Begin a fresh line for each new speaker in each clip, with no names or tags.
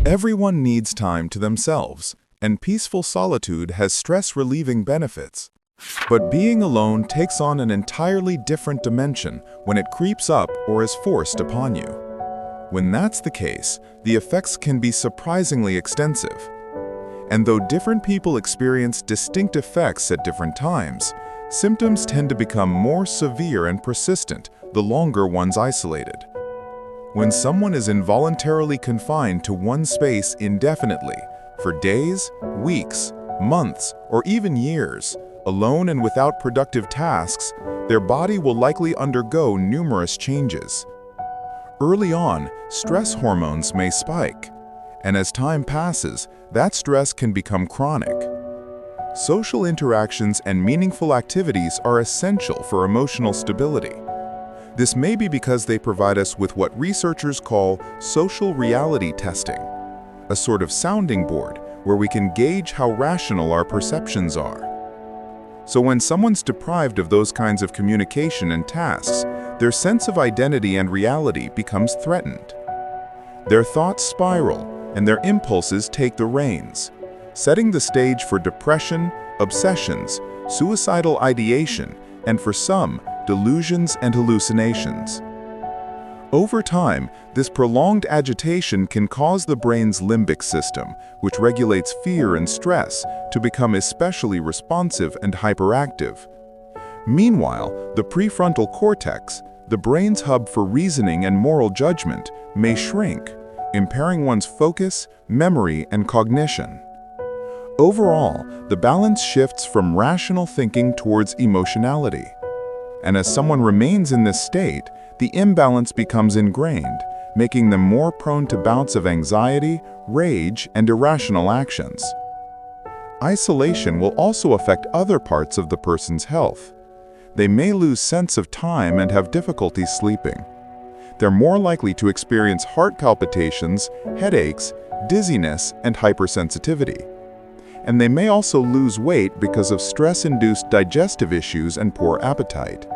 Everyone needs time to themselves, and peaceful solitude has stress-relieving benefits. But being alone takes on an entirely different dimension when it creeps up or is forced upon you. When that's the case, the effects can be surprisingly extensive. And though different people experience distinct effects at different times, symptoms tend to become more severe and persistent the longer one's isolated. When someone is involuntarily confined to one space indefinitely, for days, weeks, months, or even years, alone and without productive tasks, their body will likely undergo numerous changes. Early on, stress hormones may spike, and as time passes, that stress can become chronic. Social interactions and meaningful activities are essential for emotional stability. This may be because they provide us with what researchers call social reality testing, a sort of sounding board where we can gauge how rational our perceptions are. So when someone's deprived of those kinds of communication and tasks, their sense of identity and reality becomes threatened. Their thoughts spiral, and their impulses take the reins, setting the stage for depression, obsessions, suicidal ideation, and for some, delusions and hallucinations. Over time, this prolonged agitation can cause the brain's limbic system, which regulates fear and stress, to become especially responsive and hyperactive. Meanwhile, the prefrontal cortex, the brain's hub for reasoning and moral judgment, may shrink, impairing one's focus, memory, and cognition. Overall, the balance shifts from rational thinking towards emotionality. And as someone remains in this state, the imbalance becomes ingrained, making them more prone to bouts of anxiety, rage, and irrational actions. Isolation will also affect other parts of the person's health. They may lose sense of time and have difficulty sleeping. They're more likely to experience heart palpitations, headaches, dizziness, and hypersensitivity. And they may also lose weight because of stress-induced digestive issues and poor appetite.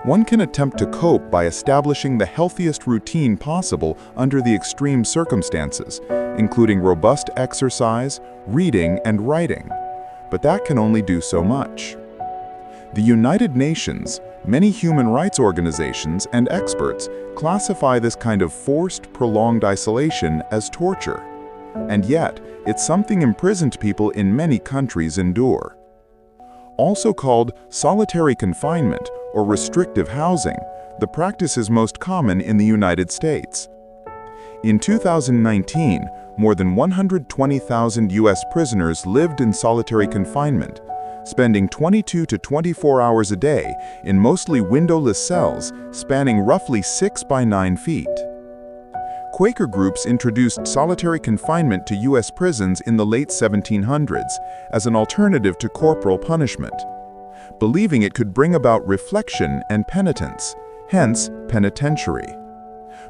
One can attempt to cope by establishing the healthiest routine possible under the extreme circumstances, including robust exercise, reading, and writing. But that can only do so much. The United Nations, many human rights organizations, and experts classify this kind of forced, prolonged isolation as torture. And yet, it's something imprisoned people in many countries endure. Also called solitary confinement or restrictive housing, the practice is most common in the United States. In 2019, more than 120,000 U.S. prisoners lived in solitary confinement, spending 22 to 24 hours a day in mostly windowless cells spanning roughly 6 by 9 feet. Quaker groups introduced solitary confinement to U.S. prisons in the late 1700s as an alternative to corporal punishment, believing it could bring about reflection and penitence, hence penitentiary.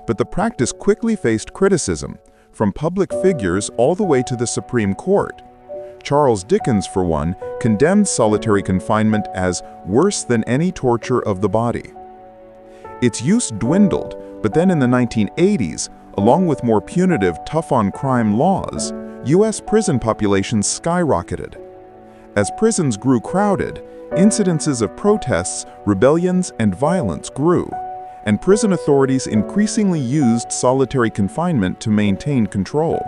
But the practice quickly faced criticism, from public figures all the way to the Supreme Court. Charles Dickens, for one, condemned solitary confinement as worse than any torture of the body. Its use dwindled, but then in the 1980s, along with more punitive, tough-on-crime laws, U.S. prison populations skyrocketed. As prisons grew crowded, incidences of protests, rebellions, and violence grew, and prison authorities increasingly used solitary confinement to maintain control.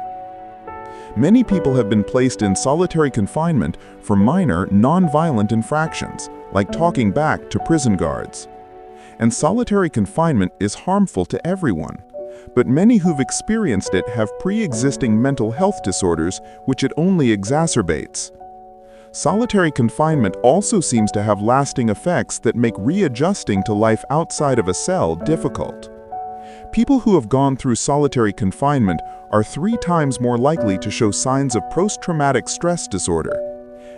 Many people have been placed in solitary confinement for minor, non-violent infractions, like talking back to prison guards. And solitary confinement is harmful to everyone, but many who've experienced it have pre-existing mental health disorders which it only exacerbates. Solitary confinement also seems to have lasting effects that make readjusting to life outside of a cell difficult. People who have gone through solitary confinement are 3 times more likely to show signs of post-traumatic stress disorder,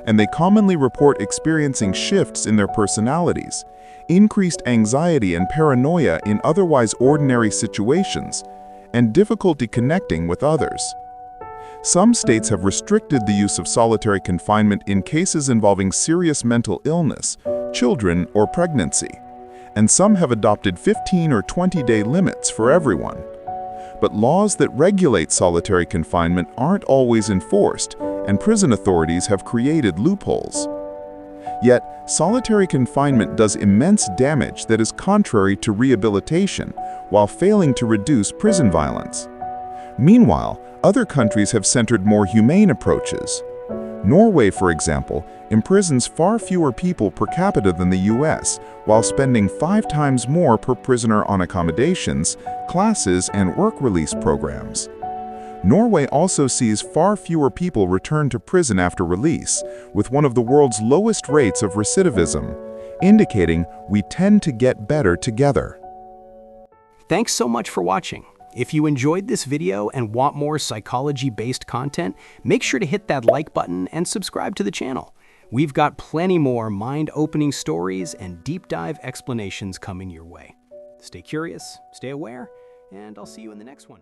and they commonly report experiencing shifts in their personalities, increased anxiety and paranoia in otherwise ordinary situations, and difficulty connecting with others. Some states have restricted the use of solitary confinement in cases involving serious mental illness, children, or pregnancy, and some have adopted 15 or 20-day limits for everyone. but laws that regulate solitary confinement aren't always enforced, and prison authorities have created loopholes. Yet, solitary confinement does immense damage that is contrary to rehabilitation, while failing to reduce prison violence. Meanwhile, other countries have centered more humane approaches. Norway, for example, imprisons far fewer people per capita than the US, while spending 5 times more per prisoner on accommodations, classes, and work release programs. Norway also sees far fewer people return to prison after release, with one of the world's lowest rates of recidivism, indicating we tend to get better together.
Thanks so much for watching. If you enjoyed this video and want more psychology-based content, make sure to hit that like button and subscribe to the channel. We've got plenty more mind-opening stories and deep dive explanations coming your way. Stay curious, stay aware, and I'll see you in the next one.